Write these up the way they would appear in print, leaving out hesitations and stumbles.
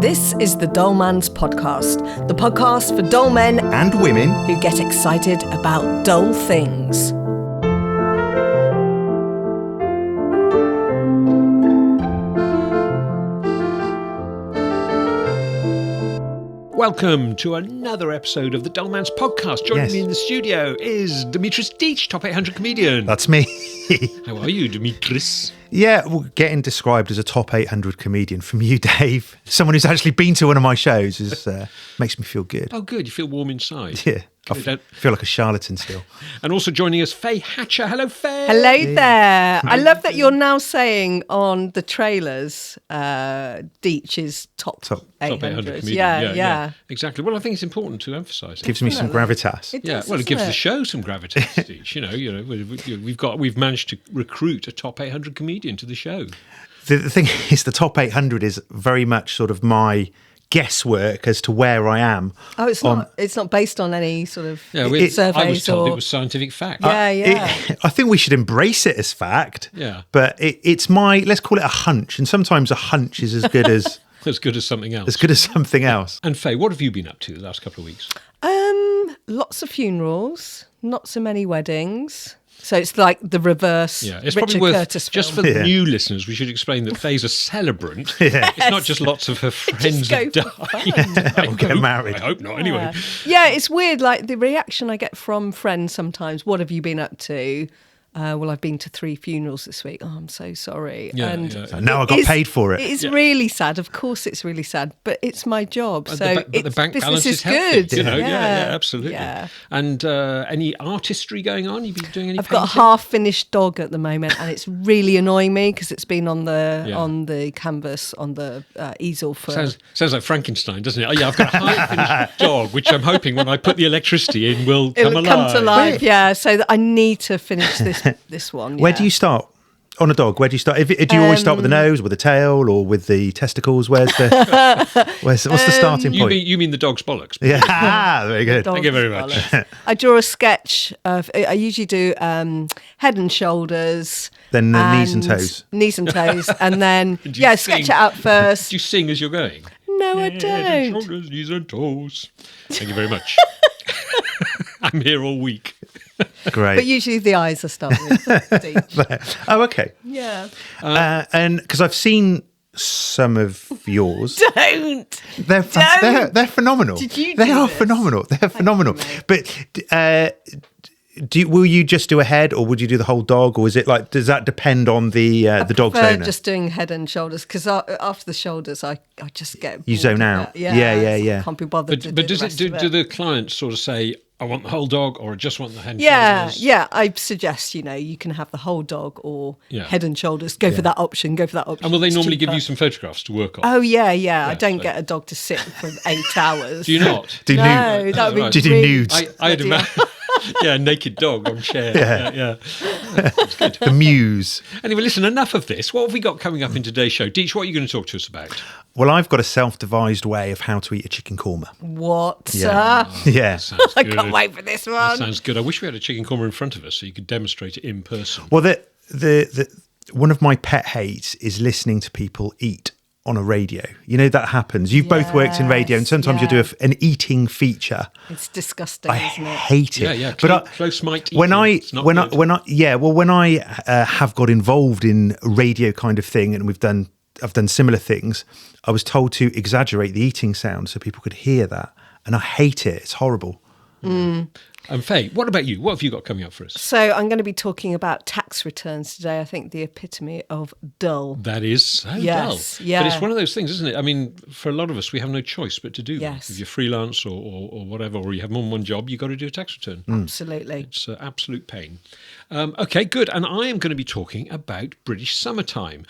This is the Dull Man's Podcast, the podcast for dull men and women who get excited about dull things. Welcome to another episode of the Dull Man's Podcast. Joining me in the studio is Demetrius Deech, top 800 comedian. That's me. How are you, Demetrius? Yeah, well, getting described as a top 800 comedian from you, Dave, someone who's actually been to one of my shows, makes me feel good. Oh, good. You feel warm inside. Yeah, I feel like a charlatan still. And also joining us, Faye Hatcher. Hello, Faye. Hello there. I love that you're now saying on the trailers, Deech is top 800. comedian. Yeah. Exactly. Well, I think it's important to emphasise it. Gives me some gravitas. It does, Well, it gives doesn't the show some gravitas, Deech. We've managed to recruit a top 800 comedian to the show. The thing is, the top 800 is very much sort of my guesswork as to where I am. Oh, it's not based on any sort of surveys. I was told or... it was scientific fact. Yeah. I think we should embrace it as fact. Yeah. But it's my, let's call it a hunch. And sometimes a hunch is as good as... as good as something else. As good as something else. And Faye, what have you been up to the last couple of weeks? Lots of funerals, not so many weddings. So it's like the reverse. Yeah, it's Richard probably worth, Curtis film. just for the new listeners, we should explain that Faye's a celebrant. Yeah. It's not just lots of her friends have died. Or get married. I hope not, anyway. Yeah, it's weird, like the reaction I get from friends sometimes. What have you been up to? Well, I've been to 3 funerals this week. Oh, I'm so sorry. Yeah, and So now I got paid for it. It is really sad. Of course it's really sad, but it's my job. But So the bank business balance is good. healthy. Yeah, absolutely. Yeah. And any artistry going on? You've been doing any I've got a half-finished dog at the moment, and it's really annoying me because it's been on the canvas, on the easel for... Sounds like Frankenstein, doesn't it? Oh, yeah, I've got a half-finished dog, which I'm hoping when I put the electricity in will come alive. It'll come to life, yeah. So that I need to finish this one. Where do you start on a dog? Where do you start? Do you always start with the nose, with the tail, or with the testicles? What's the starting point? You mean the dog's bollocks? Yeah, very good. Thank you very much. I draw a sketch of. I usually do head and shoulders. Then knees and toes. Knees and toes, and then sketch it out Do first. you sing as you're going? No, I Head and don't. shoulders, knees and toes. Thank you very much. I'm here all week. Great. But usually the eyes are starting. Oh, okay. Yeah. And because I've seen some of yours. Don't. They're phenomenal. Did you They do are this? phenomenal. They're phenomenal. But will you just do a head, or would you do the whole dog, or is it like, does that depend on the dog's I prefer owner? just doing head and shoulders because after the shoulders, I just get You bored zone of out. it. Yeah. Can't be bothered. But to do the clients sort of say, I want the whole dog, or I just want the head and shoulders? Yeah. I suggest you can have the whole dog or head and shoulders. Go for that option. And will they normally give you some photographs to work on? Oh yeah. I don't get a dog to sit for 8 hours. Do you not? Do No, nude? that would Do you do nudes? I'd imagine. Yeah, naked dog on chair. Yeah. The muse. Anyway, listen, enough of this. What have we got coming up in today's show? Deech, what are you going to talk to us about? Well, I've got a self-devised way of how to eat a chicken korma. What? Yeah. Sounds I good. can't wait for this That one. sounds good. I wish we had a chicken korma in front of us so you could demonstrate it in person. Well, the one of my pet hates is listening to people eat on a radio. You know, that happens. You've both worked in radio, and sometimes you do an eating feature. It's disgusting, isn't it? Hate it. Yeah. But Close might eat. when I good. have got involved in radio kind of thing, and I've done similar things, I was told to exaggerate the eating sound so people could hear that, and I hate it. It's horrible. And Faye, what about you? What have you got coming up for us? So I'm going to be talking about tax returns today. I think the epitome of dull. That is so Yes, dull. yeah. But it's one of those things, isn't it? I mean, for a lot of us, we have no choice but to do them. Yes. If you're freelance or whatever, or you have more than one job, you've got to do a tax return. Absolutely. It's an absolute pain. Okay, good. And I am going to be talking about British summertime.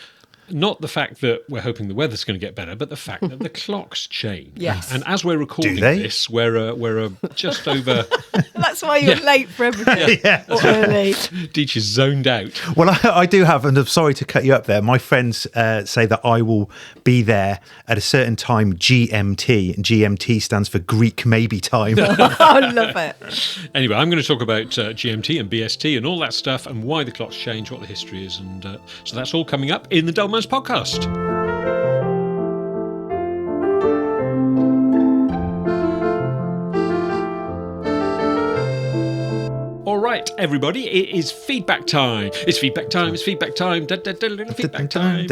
Not the fact that we're hoping the weather's going to get better, but the fact that the clocks change. Yes. And as we're recording Do they? this, we're just over... That's why you're late for everything. Or early. Deech is zoned out. Well, I do have, and I'm sorry to cut you up there. My friends say that I will be there at a certain time, GMT, and GMT stands for Greek maybe time. I love it. Anyway, I'm going to talk about GMT and BST and all that stuff and why the clocks change, what the history is. And so that's all coming up in the Dull Man's Podcast. All right, everybody, it is feedback time. It's feedback time. It's feedback time. Feedback time.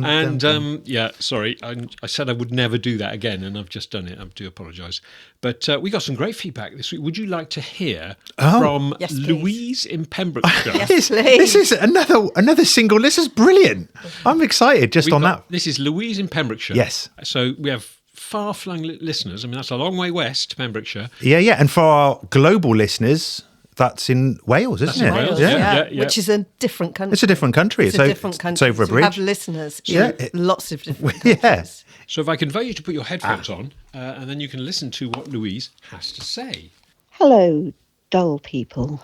And yeah, sorry, I said I would never do that again, and I've just done it. I do apologise. But we got some great feedback this week. Would you like to hear from Louise in Pembrokeshire? Yes, please. This is another single. This is brilliant. I'm excited that. This is Louise in Pembrokeshire. Yes. So we have far-flung listeners. I mean, that's a long way west, Pembrokeshire. Yeah. And for our global listeners, that's in Wales, isn't it? Wales, yeah. Which is a different country. It's a different country. It's a different country. It's over a bridge. We have listeners in lots of different countries. Yeah. So if I can invite you to put your headphones on, and then you can listen to what Louise has to say. Hello, dull people.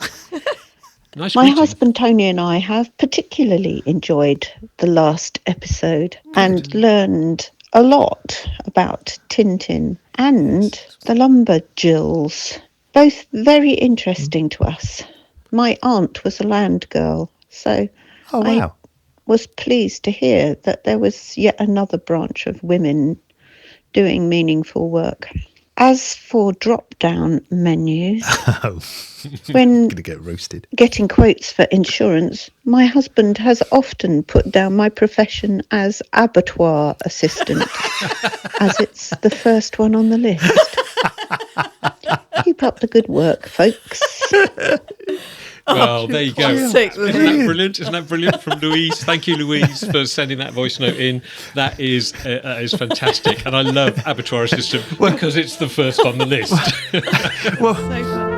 Nice My greeting. husband Tony and I have particularly enjoyed the last episode and learned a lot about Tintin and the Lumberjills. Both very interesting to us. My aunt was a land girl, so I was pleased to hear that there was yet another branch of women doing meaningful work. As for drop-down menus, when Gonna get roasted. getting quotes for insurance, my husband has often put down my profession as abattoir assistant, as it's the first one on the list. Keep up the good work, folks. Well, there you go. Classic, Isn't that brilliant? Isn't that brilliant from Louise? Thank you, Louise, for sending that voice note in. That is fantastic. And I love Abattoir Assistant because it's the first on the list. Well, So funny.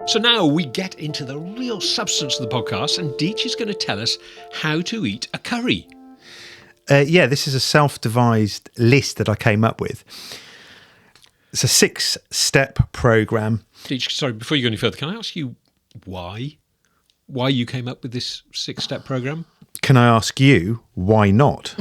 So now we get into the real substance of the podcast, and Deech is going to tell us how to eat a curry. this is a self-devised list that I came up with. It's a 6-step program. Deech, sorry, before you go any further, can I ask you why you came up with this 6-step program? Can I ask you why not?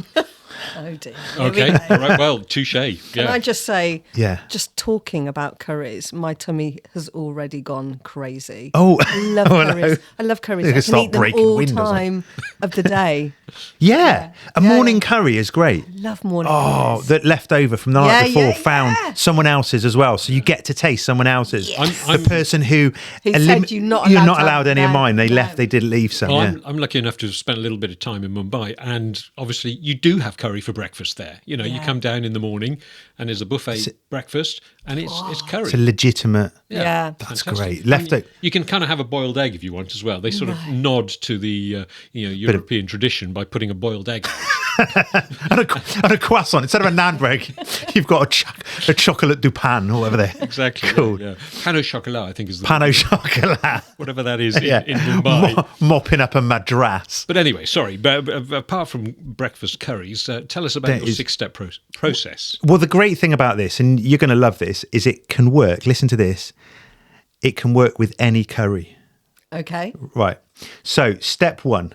Oh dear. Okay, all right, well, touche. Yeah. Can I just say, Yeah. just talking about curries, my tummy has already gone crazy. Oh, I love curries. I love curries. They I could can start eat them breaking all wind or something. time of the day. Yeah. A morning curry is great. Love morning Oh, curries. that left over from the night Yeah, before found someone else's as well. So you get to taste someone else's. I'm- The person who said you're not you're allowed not to allowed have any of that. mine. They No. left. They did leave some. Well, yeah. I'm lucky enough to have spent a little bit of time in Mumbai, and obviously you do have curry for breakfast there. You know, you come down in the morning and there's a buffet breakfast, and it's curry. It's a legitimate. Yeah. That's Fantastic. great. Left And out. you can kind of have a boiled egg if you want as well. They sort of nod to the European tradition by putting a boiled egg. and a croissant instead of a naan bread. You've got a chocolate du pan or whatever they Exactly. Cool. Yeah. Pan au chocolat, I think, is the pan au chocolat. whatever that is in Yeah. Mumbai. Mopping up a madras. But anyway, sorry. But apart from breakfast curries, tell us about There your is- 6-step process. Well, the great thing about this, and you're going to love this, is it can work. Listen to this. It can work with any curry. Okay. Right. So, step 1,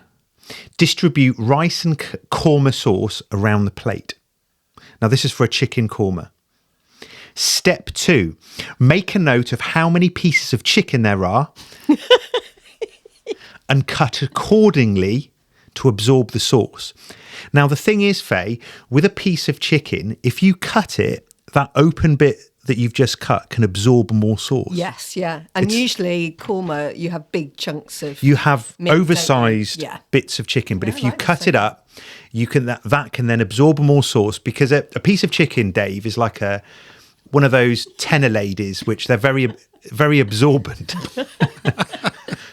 distribute rice and korma sauce around the plate. Now, this is for a chicken korma. Step 2, make a note of how many pieces of chicken there are and cut accordingly to absorb the sauce. Now, the thing is, Faye, with a piece of chicken, if you cut it, that open bit that you've just cut can absorb more sauce. Yes, yeah. And usually korma, you have big chunks of. You have meat, don't you? oversized Yeah. bits of chicken, but Yeah, if I you like cut that. it up, you can that can then absorb more sauce, because a piece of chicken, Dave, is like one of those tenor ladies, which they're very, very absorbent.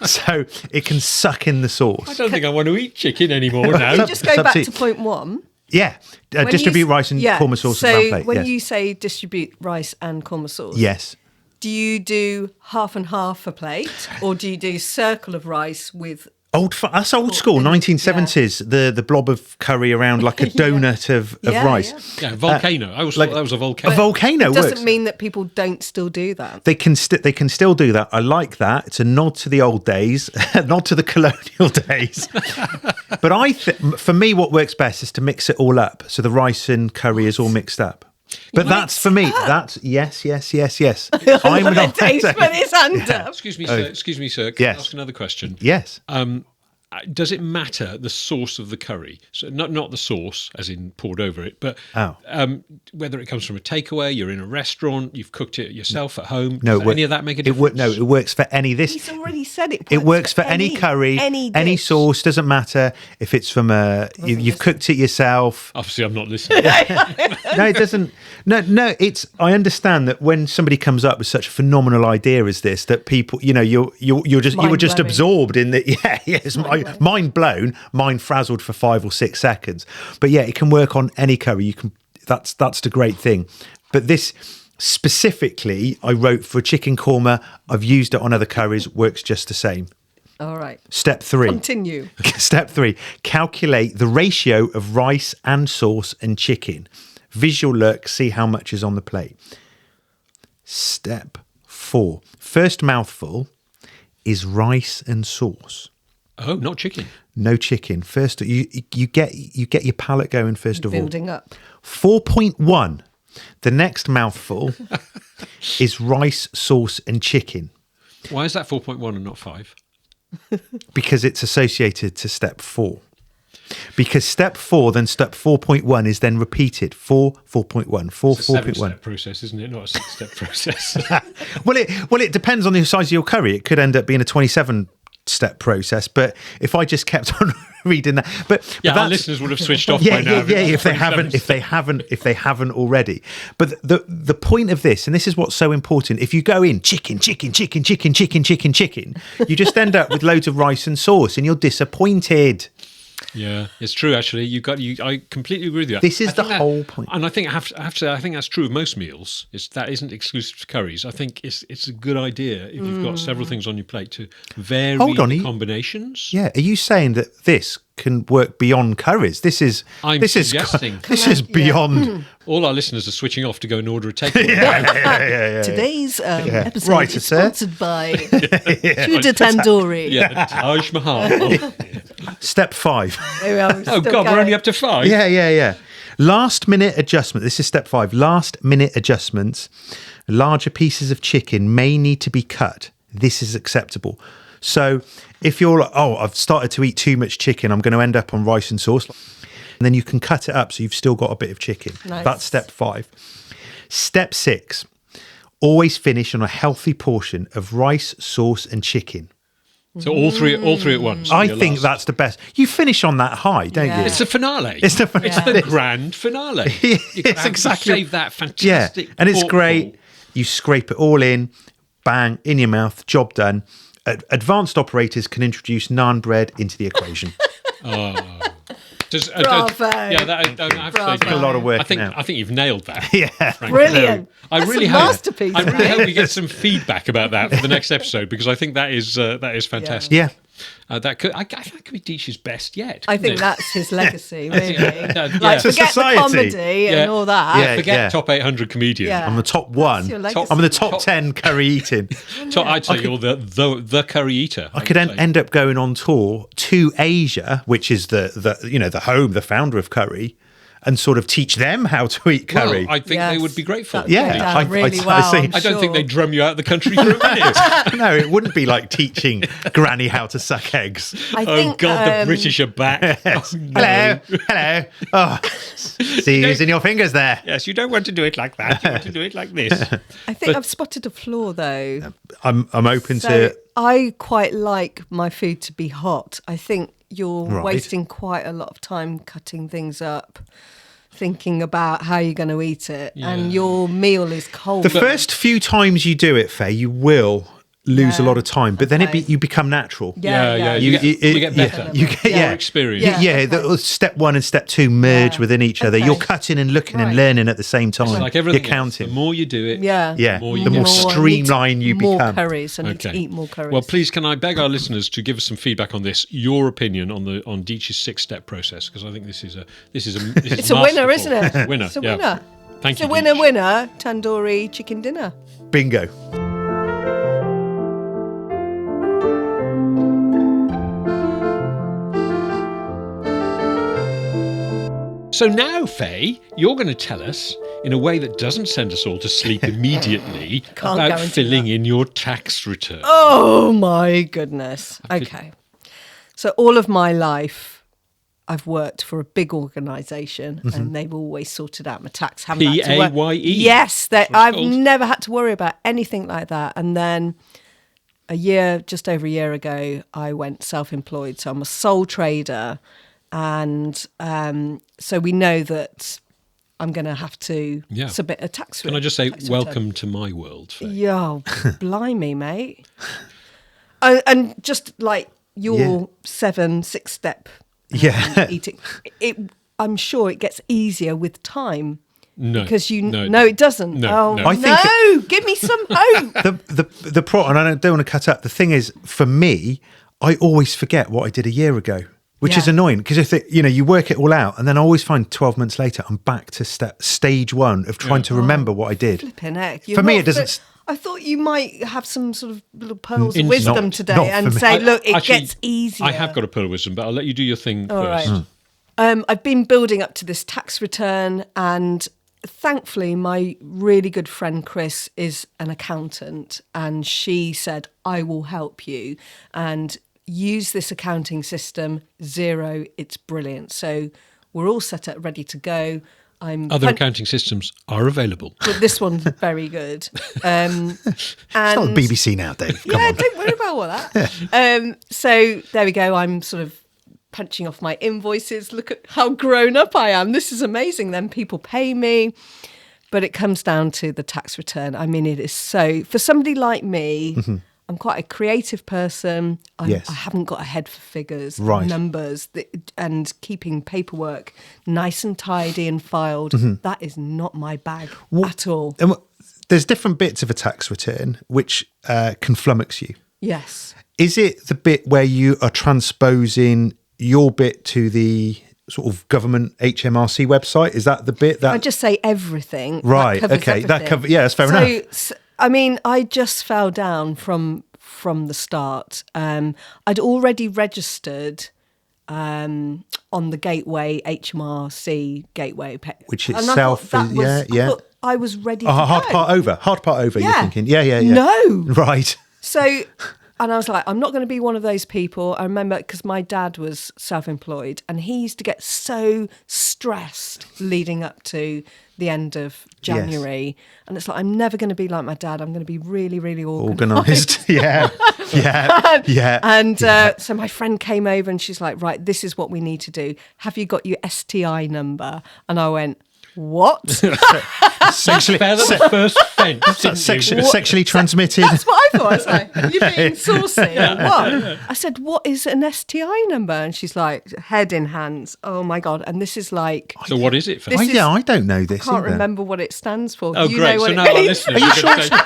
So it can suck in the I sauce. don't think I want to eat chicken anymore Can now. you just go It's up back to to you. point 1? Yeah, When distribute you- rice and korma sauce so around the plate. when Yes. you say distribute rice and korma sauce, Yes. do you do half and half a plate, or do you do circle of rice with? That's old school, 1970s. The blob of curry around like a donut of Yeah, rice. yeah. Yeah, volcano. I always thought that was a volcano. A volcano It doesn't works. mean that people don't still do that. They can still do that. I like that. It's a nod to the old days, a nod to the colonial days. But for me, what works best is to mix it all up, so the rice and curry is all mixed up. But that's for me. That's yes. I'm not. Dave's put his hand up. Excuse me, sir. Can Yes. I ask another question? Yes. does it matter the source of the curry? So not the sauce, as in poured over it, but whether it comes from a takeaway, you're in a restaurant, you've cooked it yourself at home. No, Does any of that make a difference? No, it works for any. He's already said it. It works for any curry, any dish. sauce. Doesn't matter if it's from you've cooked it yourself. Obviously, I'm not listening. No, it doesn't. No. It's. I understand that when somebody comes up with such a phenomenal idea as this, that people, you were just absorbed in the. Yeah, yes, mind blown, mind frazzled for 5 or 6 seconds. But yeah, it can work on any curry. You can. That's the great thing. But this specifically, I wrote for chicken korma. I've used it on other curries. Works just the same. All right. Step 3. Continue. Step 3. Calculate the ratio of rice and sauce and chicken. Visual look. See how much is on the plate. Step 4. First mouthful is rice and sauce. Oh, not chicken. No chicken. First, you get your palate going first of all. Building up. 4.1. The next mouthful is rice, sauce, and chicken. Why is that 4.1 and not 5? Because it's associated to step 4. Because step 4, then step 4.1 is then repeated. 4.1, 4, It's a 4.1. 7-step process, isn't it? Not a 6-step process. Well, it depends on the size of your curry. It could end up being a 27-step process. But if I just kept on reading that, but our listeners would have switched off by now. Yeah. If they haven't already. But the point of this, and this is what's so important, if you go in chicken, you just end up with loads of rice and sauce, and you're disappointed. Yeah, it's true. Actually, I completely agree with you. This is the whole point, and I think I have to say, I think that's true of most meals. That isn't exclusive to curries. I think it's a good idea if you've got several things on your plate to vary the combinations. Yeah, are you saying that this can work beyond curries? This is beyond. All our listeners are switching off to go and order a takeaway. Yeah. Today's episode Right, is sponsored by Tudor Tandoori. Yeah, Taj Mahal. Step 5. Oh God, we're only up to 5. Yeah. Last minute adjustment. This is step 5. Last minute adjustments. Larger pieces of chicken may need to be cut. This is acceptable. So if you're like, I've started to eat too much chicken, I'm going to end up on rice and sauce. And then you can cut it up so you've still got a bit of chicken. Nice. That's step 5. Step 6. Always finish on a healthy portion of rice, sauce and chicken. So all three at once. I think that's the best. You finish on that high, don't you? It's the finale. It's the grand finale. It's exactly. Save that fantastic. Yeah, and it's pork great. ball. You scrape it all in, bang, in your mouth, job done. Advanced operators can introduce naan bread into the equation. Bravo. It's a lot of work. I think you've nailed that. Yeah, frankly. Brilliant. I That's really a hope. masterpiece. I really hope we get some feedback about that for the next episode, because I think that is fantastic. Yeah. That could be Deech's best yet. I think couldn't it? that's his legacy, really. Yeah. To Forget society. the comedy and all that. Yeah. Forget top 800 comedian. Yeah. I'm the top 1. your legacy. I'm in the top 10 curry eating. I'd say you're the curry eater. I could end up going on tour to Asia, which is the home, the founder of curry, and sort of teach them how to eat curry. Well, I think they would be grateful. That'd go down really well, I'm I don't think sure. they'd drum you out of the country for a minute. No, it wouldn't be like teaching Granny how to suck eggs. I Oh think, God, the British are back. Yes. Oh, no. Hello. Oh, see, using your fingers there. Yes, you don't want to do it like that. You want to do it like this. I think I've spotted a flaw though. I'm open So to. I quite like my food to be hot. I think you're Right. wasting quite a lot of time cutting things up, thinking about how you're going to eat it, and your meal is cold. The first few times you do it, Faye, you will lose a lot of time, but then you become natural. Yeah. You get better. You get More experience. Step 1 and step 2 merge within each other. Okay. You're cutting and looking and Right. learning at the same time. It's like everything You're counting. else, the more you do it, Yeah. Yeah. the more you The get. more I need streamlined you more become. curries. I need to eat more curries. Well, please, can I beg our listeners to give us some feedback on this? Your opinion on Deech's 6-step process, because I think this is it's a winner, isn't it? It's a winner. It's a yeah. winner. Thank It's you. a winner, Deech. winner. Tandoori chicken dinner. Bingo. So now, Faye, you're going to tell us, in a way that doesn't send us all to sleep immediately, Can't about guarantee filling in your tax return. Oh my goodness. Okay. So all of my life, I've worked for a big organisation, and they've always sorted out my tax. Haven't had to work- PAYE. Yes, That's what it's I've called. never had to worry about anything like that. And then just over a year ago, I went self-employed. So I'm a sole trader, and so we know that I'm going to have to submit a tax return. Can I just say, welcome to my world, Faye. Yeah, blimey, mate. And just like your 6-step eating, I'm sure it gets easier with time. No, because no, it doesn't. No, oh, no. I think give me some hope. the and I don't want to cut up. The thing is, for me, I always forget what I did a year ago, which is annoying because if you work it all out, and then I always find 12 months later I'm back to stage one of trying to remember what I did. Flipping heck. For me, it doesn't. I thought you might have some sort of little pearls of Insight. wisdom Not today and for me. say, look, it Actually, gets easier. I have got a pearl of wisdom, but I'll let you do your thing All first. right. I've been building up to this tax return, and thankfully my really good friend Chris is an accountant, and she said, I will help you and use this accounting system, Xero. It's brilliant. So we're all set up, ready to go. Other accounting systems are available. But this one's very good. And It's not the BBC now, Dave. Come on. don't worry about all that. So there we go. I'm sort of punching off my invoices. Look at how grown up I am. This is amazing. Then people pay me. But it comes down to the tax return. I mean, it is so... For somebody like me, I'm quite a creative person. I haven't got a head for figures, numbers, and keeping paperwork nice and tidy and filed. That is not my bag at all. And there's different bits of a tax return which can flummox you. Yes. Is it the bit where you are transposing your bit to the sort of government HMRC website? Is that the bit that... I just say everything. Right, that covers okay. everything. That covers... Yeah, that's fair enough. So, I mean, I just fell down from the start. I'd already registered on the gateway, HMRC gateway. Which And I itself thought is... that was, Yeah. I thought I was ready to Hard go. part over, Yeah. you're thinking. Yeah. No. Right. So, and I was like, I'm not going to be one of those people. I remember because my dad was self-employed and he used to get so stressed leading up to the end of January. And it's like, I'm never going to be like my dad. I'm going to be really, really organised. Yeah. And so my friend came over and she's like, right, this is what we need to do. Have you got your STI number? And I went, what? Sexually, The first fence. didn't you? sexually transmitted. That's what I thought. I was like, are you being saucy or what? I said, what is an STI number? And she's like, head in hands. Oh my God. And this is like... So what is it, Faye? This is- I don't know this I can't either. remember what it stands for. Oh, You great. know what So it now our means? listeners are going to say...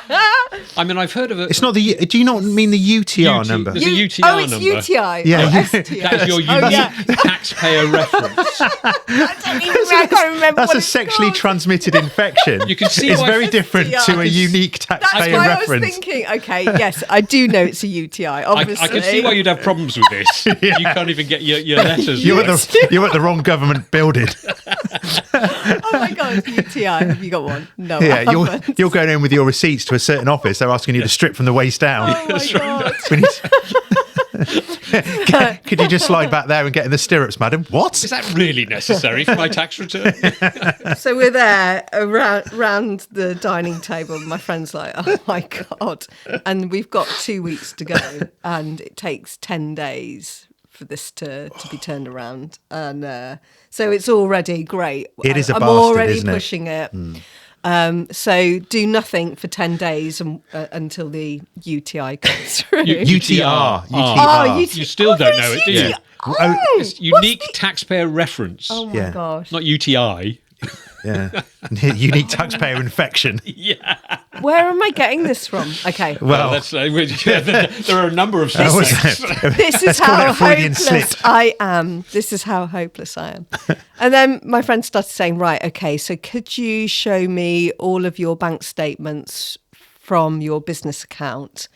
I mean, I've heard of it. It's not the... Do you not mean the UTR number? There's a UTR Oh, it's number. UTI. Yeah. Oh, STI. That is your Oh, unique yeah. taxpayer reference. I can't remember That's what a it's sexually called. transmitted infection. You can see it's why very different STI to a unique That's taxpayer why reference. I was thinking, okay, yes, I do know it's a UTI, obviously. I can see why you'd have problems with this. You can't even get your letters. You're right. at the wrong government building. Oh my God, UTI. Have you got one? No, Yeah, I haven't. you're going in with your receipts to a certain office. They're asking you to strip from the waist down. Oh my God. We need- Could you just slide back there and get in the stirrups, madam? What? Is that really necessary for my tax return? So we're there around the dining table. My friend's like, oh my God. And we've got 2 weeks to go. And it takes 10 days for this to be turned around. And so it's already great. It is a I'm bastard, already isn't it? pushing it. So do nothing for 10 days until the UTI comes through. UTR. Oh, You still don't know it, do you? Yeah. It's unique taxpayer reference, Oh my Yeah. gosh. not UTI. Yeah. Unique taxpayer infection. Yeah. Where am I getting this from? Okay. Well, That's, there are a number of that was suspects. it. This is Let's call it how a Freudian hopeless slip. I am. This is how hopeless I am. And then my friend started saying, right, okay, so could you show me all of your bank statements from your business account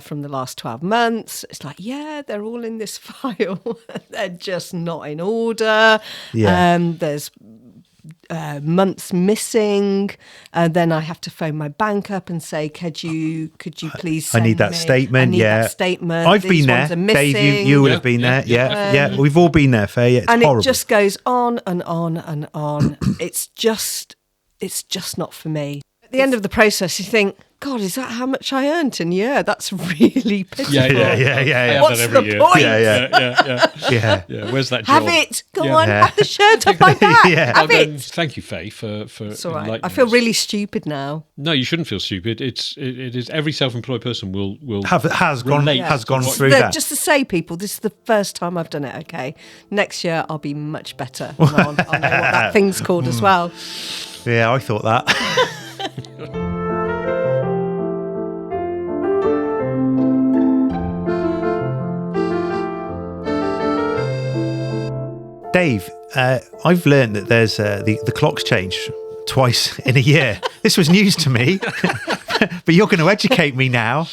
from the last 12 months? It's like, yeah, they're all in this file. They're just not in order. Yeah. There's months missing, then I have to phone my bank up and say, could you please send I need that me- statement. I need yeah, that statement. I've These been there. ones are missing. Dave, you would have been there. Yeah. We've all been there, Faye. It's and horrible. it just goes on and on and on. It's just not for me. At the end of the process, you think, God, is that how much I earned in a year? That's really pitiful. Yeah. Yeah. I have What's that every the year. point? Yeah. Yeah. Where's that Have job? it. Go Yeah. on, have the shirt off my back. Yeah. Have Well, then, it. thank you, Faye, for It's all right. enlightening I feel us. really stupid now. No, you shouldn't feel stupid. It is every self-employed person will has gone relate to through So that. just to say, people, this is the first time I've done it, okay? Next year, I'll be much better. And I'll know what that thing's called as well. Yeah, I thought that. Dave, I've learned that there's the clocks change twice in a year. This was news to me, but you're going to educate me now.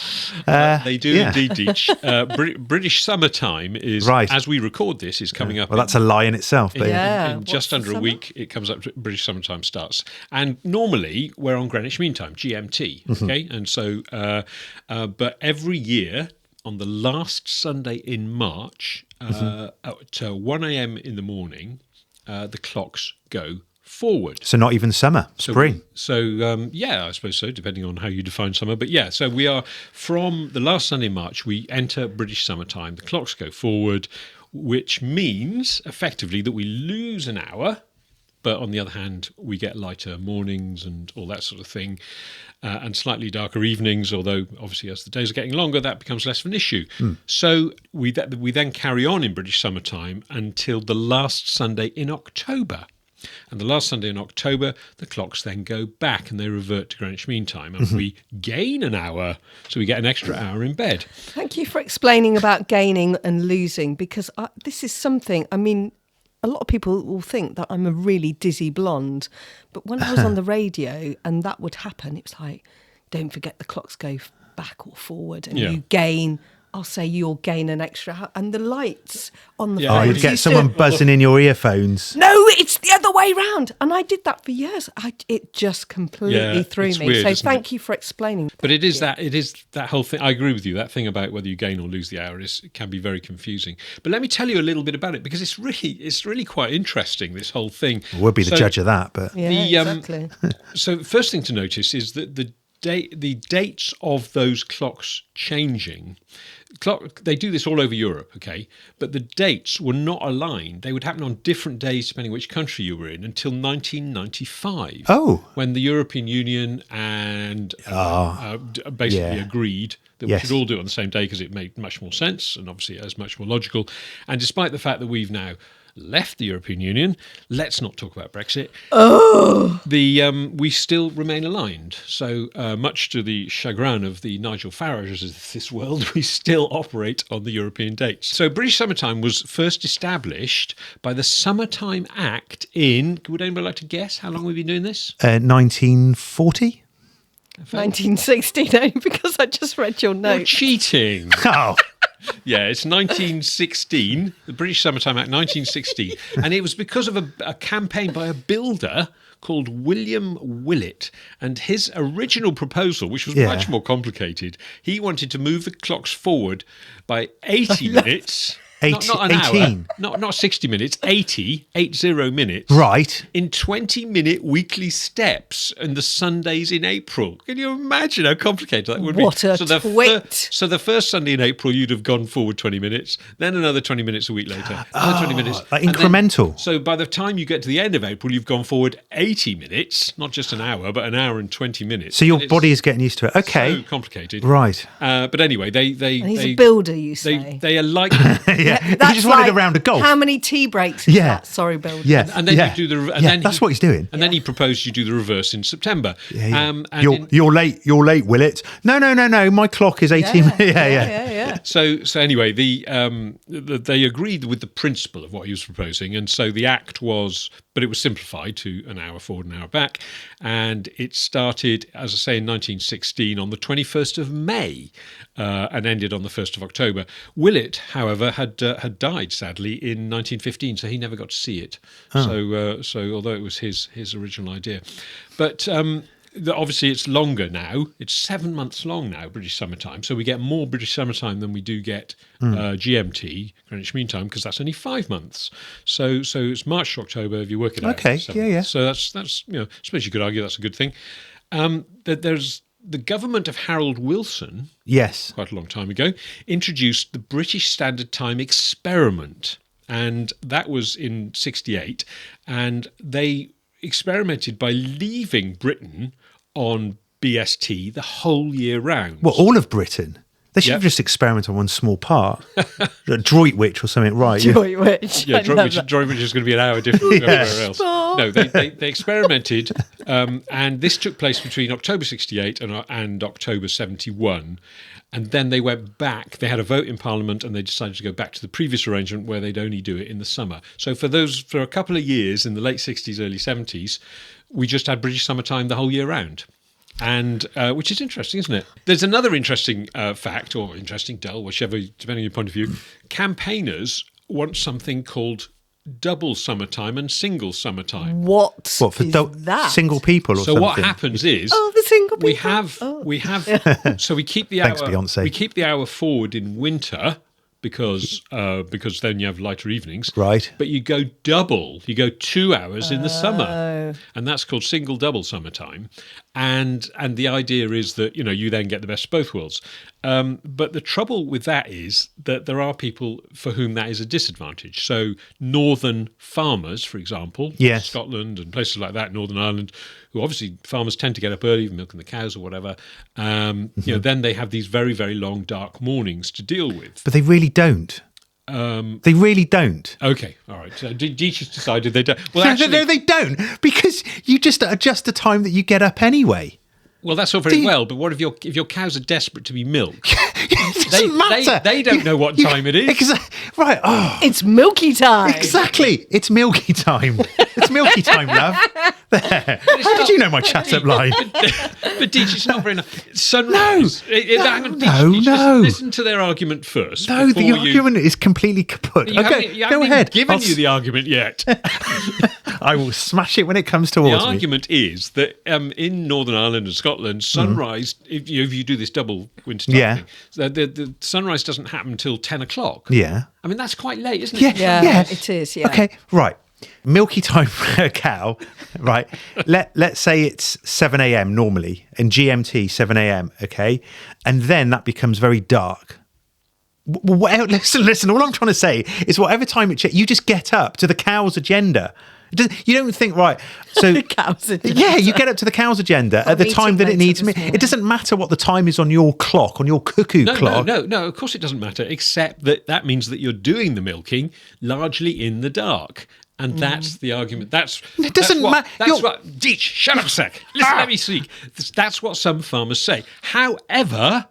They do indeed, Deech. British summertime is, Right. as we record this, is coming up. Well, that's a lie in itself. But Yeah. in just What's under the a summer? week, it comes up to British summertime starts. And normally we're on Greenwich Mean Time, GMT. Okay. And so, but every year on the last Sunday in March, at 1 a.m. in the morning, the clocks go forward. So not even summer, spring. So yeah, I suppose so, depending on how you define summer. But yeah, so we are from the last Sunday in March, we enter British summertime. The clocks go forward, which means effectively that we lose an hour. But on the other hand, we get lighter mornings and all that sort of thing, and slightly darker evenings, although obviously as the days are getting longer, that becomes less of an issue. So we then carry on in British summertime until the last Sunday in October. And the last Sunday in October, the clocks then go back and they revert to Greenwich Mean Time. And we gain an hour, so we get an extra hour in bed. Thank you for explaining about gaining and losing, because this is something, I mean, a lot of people will think that I'm a really dizzy blonde, but when I was on the radio and that would happen, it was like, don't forget the clocks go back or forward and Yeah. you gain, I'll say you'll gain an extra hour. And the lights on the Yeah. Oh, phones you'd get used someone to, buzzing in your earphones. no, it's the other way round. And I did that for years. It just completely Yeah, threw it's me. weird, So isn't thank it? you for explaining. But it is that whole thing. I agree with you. That thing about whether you gain or lose the hour can be very confusing. But let me tell you a little bit about it, because it's really quite interesting, this whole thing. We'll be the So- judge of that, but Yeah, The, exactly. So the first thing to notice is that the dates of those clocks changing. They do this all over Europe, okay? But the dates were not aligned. They would happen on different days depending which country you were in until 1995. Oh. When the European Union and basically Yeah. agreed that Yes. we should all do it on the same day because it made much more sense and obviously it was much more logical. And despite the fact that we've now left the European Union, let's not talk about Brexit. We still remain aligned. So much to the chagrin of the Nigel Farages of this world, we still operate on the European dates. So British Summertime was first established by the Summertime Act in, would anybody like to guess how long we've been doing this? 1940? 1960, no, because I just read your You're note. cheating. Oh, Yeah, it's 1916, the British Summertime Act, 1916. And it was because of a campaign by a builder called William Willett. And his original proposal, which was Yeah. much more complicated, he wanted to move the clocks forward by 80 minutes. Not an 18. hour, not 60 minutes, 80 minutes. right. In 20-minute weekly steps and the Sundays in April. Can you imagine how complicated that would be? What a twit. So the first Sunday in April, you'd have gone forward 20 minutes, then another 20 minutes a week later, another 20 minutes. like and then- incremental. so by the time you get to the end of April, you've gone forward 80 minutes, not just an hour, but an hour and 20 minutes. So your And it's body is getting used to it. Okay. so complicated. Right. But anyway, they And he's a builder, you say. they are like... Yeah. He just wanted a round of golf. How many tea breaks is Yeah. that? Sorry, builder. Yeah. And then yeah. you do the... And yeah, then that's what he's doing. And then he proposed you do the reverse in September. Yeah, yeah. And You're late, Willett. No. My clock is 18. Yeah. So anyway, they agreed with the principle of what he was proposing, and so the act was, but it was simplified to an hour forward, an hour back, and it started, as I say, in 1916 on the 21st of May, and ended on the 1st of October. Willett, however, had had died sadly in 1915, so he never got to see it. So although it was his original idea, but obviously it's longer now. It's 7 months long now, British summertime. So we get more British summertime than we do get GMT, Greenwich Mean Time, because that's only 5 months. So it's March to October if you work it out. Okay, yeah. So that's I suppose you could argue that's a good thing. There's the government of Harold Wilson, Yes. quite a long time ago, introduced the British Standard Time experiment, and that was in 1968, and they experimented by leaving Britain on BST the whole year round. Well, all of Britain. They should Yep. have just experimented on one small part. Droitwich or something, right? yeah. Droitwich. Yeah, I love that. Droitwich is going to be an hour different from everywhere else. No, they experimented, and this took place between October 1968 and October 1971. And then they went back. They had a vote in Parliament, and they decided to go back to the previous arrangement where they'd only do it in the summer. So for a couple of years in the late 60s, early 70s, we just had British summertime the whole year round. And which is interesting, isn't it? There's another interesting fact, or interesting, dull, whichever, depending on your point of view. Campaigners want something called double summertime and single summertime. What for is that? single people or So something? what happens is The single people. we have so we keep the Thanks, hour Beyonce. we keep the hour forward in winter because then you have lighter evenings. Right. But you go double. You go 2 hours in the summer. And that's called single double summertime. And the idea is that, you then get the best of both worlds. But the trouble with that is that there are people for whom that is a disadvantage. So northern farmers, for example, Yes. Scotland and places like that, Northern Ireland, who obviously farmers tend to get up early, milking the cows or whatever. Then they have these very, very long dark mornings to deal with. But they really don't. They really don't. Okay, all right. So Deech has decided they don't. Well, No, actually, no, they don't. Because you just adjust the time that you get up anyway. well, that's all very well. But what if your cows are desperate to be milked? It doesn't matter. They don't know what time it is. Right. Oh, It's milky time. exactly. It's milky time. It's milky time, love. There. How did you know my chat up line? But Deech, it's not very nice. Sunrise. Hang on, Deech, no. Listen to their argument first. No, the before you- argument is completely kaput. You Okay, haven't go even ahead. given you the argument yet. I will smash it when it comes The towards me. argument is that in Northern Ireland and Scotland, sunrise, if you do this double winter time Yeah. thing, the sunrise doesn't happen until 10 o'clock. Yeah. I mean, that's quite late, isn't Yeah, it? Yeah, it is, yeah. Okay, right. Milky time for a cow, right? Let's say it's 7 a.m. normally, and GMT 7 a.m. Okay, and then that becomes very dark. Listen. All I'm trying to say is, whatever time you just get up to the cow's agenda. You don't think, right? So The cow's agenda. Yeah, you get up to the cow's agenda at the meeting time that it later needs. this morning. It doesn't matter what the time is on your clock, on your cuckoo clock. No, of course it doesn't matter, except that means that you're doing the milking largely in the dark. And that's the argument. It doesn't matter. That's what. Deech, shut up a sec. Listen, let me speak. That's what some farmers say. However,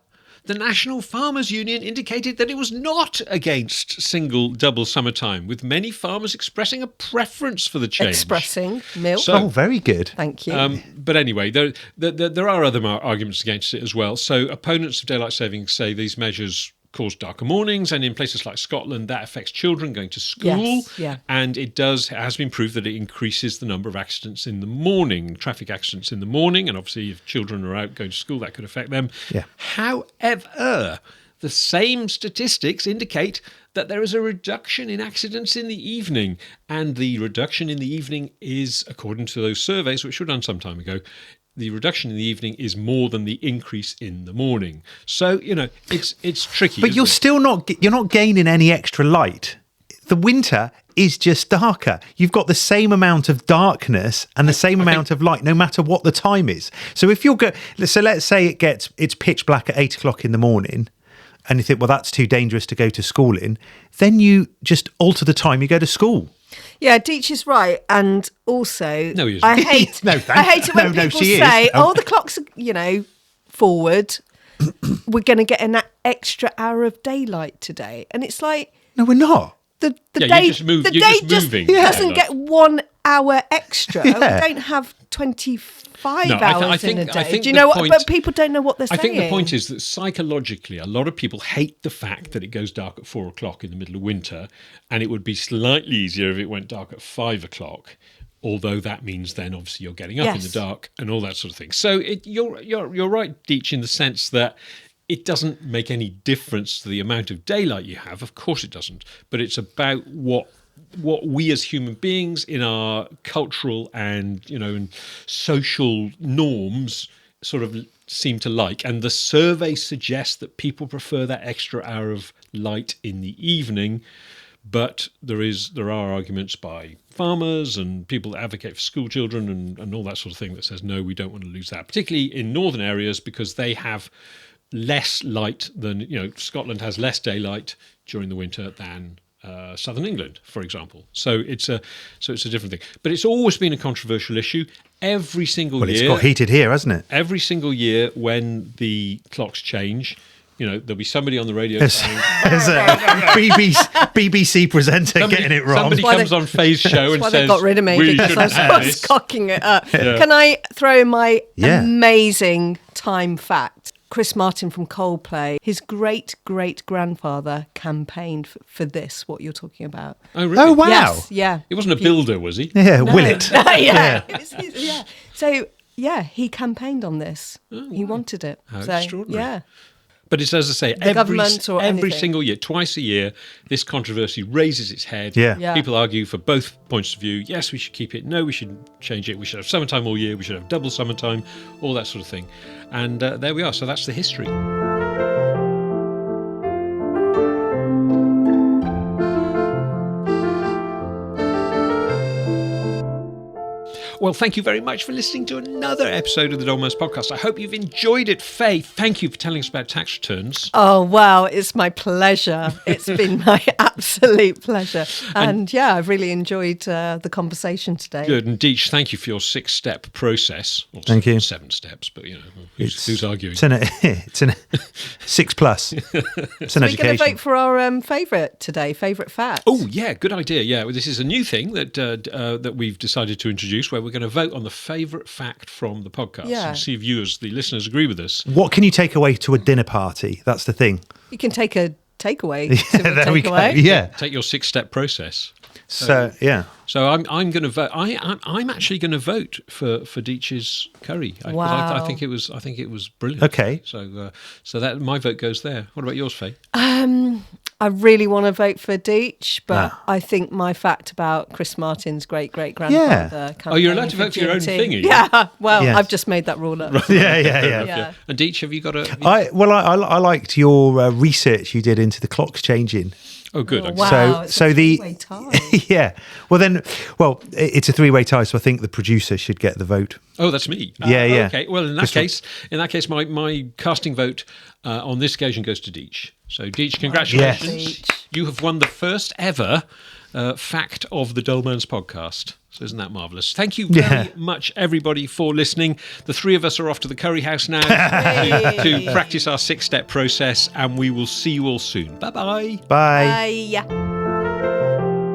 the National Farmers Union indicated that it was not against single double summertime, with many farmers expressing a preference for the change. Expressing milk. So- Oh, very good. Thank you. But anyway, there are other arguments against it as well. So opponents of daylight saving say these measures cause darker mornings, and in places like Scotland, that affects children going to school. Yes, yeah. And it has been proved that it increases the number of accidents in the morning, traffic accidents in the morning, and obviously if children are out going to school, that could affect them. Yeah. However, the same statistics indicate that there is a reduction in accidents in the evening, and the reduction in the evening is, according to those surveys, which were done some time ago, the reduction in the evening is more than the increase in the morning. So, it's tricky. But you're still not gaining any extra light. The winter is just darker. You've got the same amount of darkness and the same amount of light, no matter what the time is. So if let's say it's pitch black at 8 o'clock in the morning, and you think, well, that's too dangerous to go to school in, then you just alter the time you go to school. Yeah, Deech is right, and also No, he isn't. I hate No, I hate it when no, people she is. say, "Oh, the clock's forward. We're going to get an extra hour of daylight today," and it's like No, we're not. the Yeah, day you're just the you're day just moving doesn't daylight. get 1 hour extra. Yeah. We don't have 25 No, hours in a I day. think Do you know the what? point- But people don't know what they're I saying. think the point is that psychologically, a lot of people hate the fact that it goes dark at 4 o'clock in the middle of winter, and it would be slightly easier if it went dark at 5 o'clock. Although that means then obviously you're getting up in the Yes. dark and all that sort of thing. So you're right, Deech, in the sense that it doesn't make any difference to the amount of daylight you have. Of course it doesn't. But it's about what we as human beings in our cultural and and social norms sort of seem to like. And the survey suggests that people prefer that extra hour of light in the evening. But there are arguments by farmers and people that advocate for school children and all that sort of thing that says, no, we don't want to lose that, particularly in northern areas, because they have less light than, Scotland has less daylight during the winter than southern England, for example. So it's a different thing. But it's always been a controversial issue. Every single year. Well, it's got heated here, hasn't it? Every single year when the clocks change, there'll be somebody on the radio saying, There's a BBC presenter getting it wrong. Somebody comes on Faye's show and Why says, they got rid of me we because shouldn't I have was this. cocking it up. Can I throw in my Yeah. amazing time fact? Chris Martin from Coldplay, his great-great-grandfather campaigned for this, what you're talking about. Oh, really? Oh, wow. Yes, yeah. He wasn't a builder, was he? Yeah, will it? yeah. Yeah. So, yeah, he campaigned on this. He wanted it. How so, extraordinary. yeah. But it's, as I say, government or every anything. single year, twice a year, this controversy raises its head. Yeah. Yeah. People argue for both points of view. Yes, we should keep it. No, we should change it. We should have summertime all year. We should have double summertime, all that sort of thing. And there we are. So that's the history. Well, thank you very much for listening to another episode of the Dolmans Podcast. I hope you've enjoyed it. Faye, thank you for telling us about tax returns. Oh, wow. It's my pleasure. It's been my absolute pleasure. And yeah, I've really enjoyed the conversation today. Good. And Deech, thank you for your 6-step process. Well, Thank you. 7 steps, but who's arguing? It's an 6+. It's an We're going to education. vote for our favourite today, favourite fact. Oh, yeah, good idea. Yeah, well, this is a new thing that we've decided to introduce, where we're going to vote on the favourite fact from the podcast and see if you, as the listeners, agree with us. What can you take away to a dinner party? That's the thing. You can take a takeaway. There we go. takeaway. Yeah. Take your 6-step process. So yeah. So I'm going to vote. I'm actually going to vote for Deech's curry. 'Cause Wow. I think it was brilliant. Okay. So that my vote goes there. What about yours, Faye? I really want to vote for Deech, but I think my fact about Chris Martin's great-great-grandfather... Oh, you're allowed to vote for your own thing, are you? Yeah, well, Yes. I've just made that rule up. Yeah. Yeah. And Deech, have you got a? I liked your research you did into the clocks changing. Oh, good. Oh, I'm wow. So it's a the three-way tie. yeah. It's a 3-way tie, so I think the producer should get the vote. Oh, that's me. Yeah. Okay. Well, in that case, my casting vote on this occasion goes to Deech. So, Deech, congratulations! Deech. You have won the first ever fact of the Dolmans Podcast. So, isn't that marvellous? Thank you very much, everybody, for listening. The 3 of us are off to the curry house now to practice our 6-step process, and we will see you all soon. Bye-bye. Bye. Bye.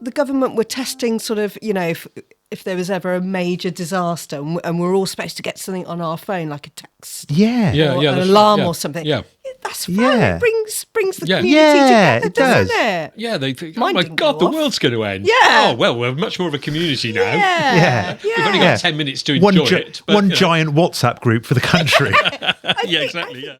The government were testing sort of, if there was ever a major disaster and we're all supposed to get something on our phone, like a text Yeah. or an that's alarm right. or something. Yeah. That's fun. Yeah. It brings the Yeah. community Yeah, together, it does. doesn't it? Yeah, they think, Mine oh my didn't God, go the off. world's going to end. Yeah. Oh, well, we're much more of a community now. Yeah. We've only got 10 minutes to One enjoy it. but, one giant WhatsApp group for the country. Yeah, exactly. Yeah.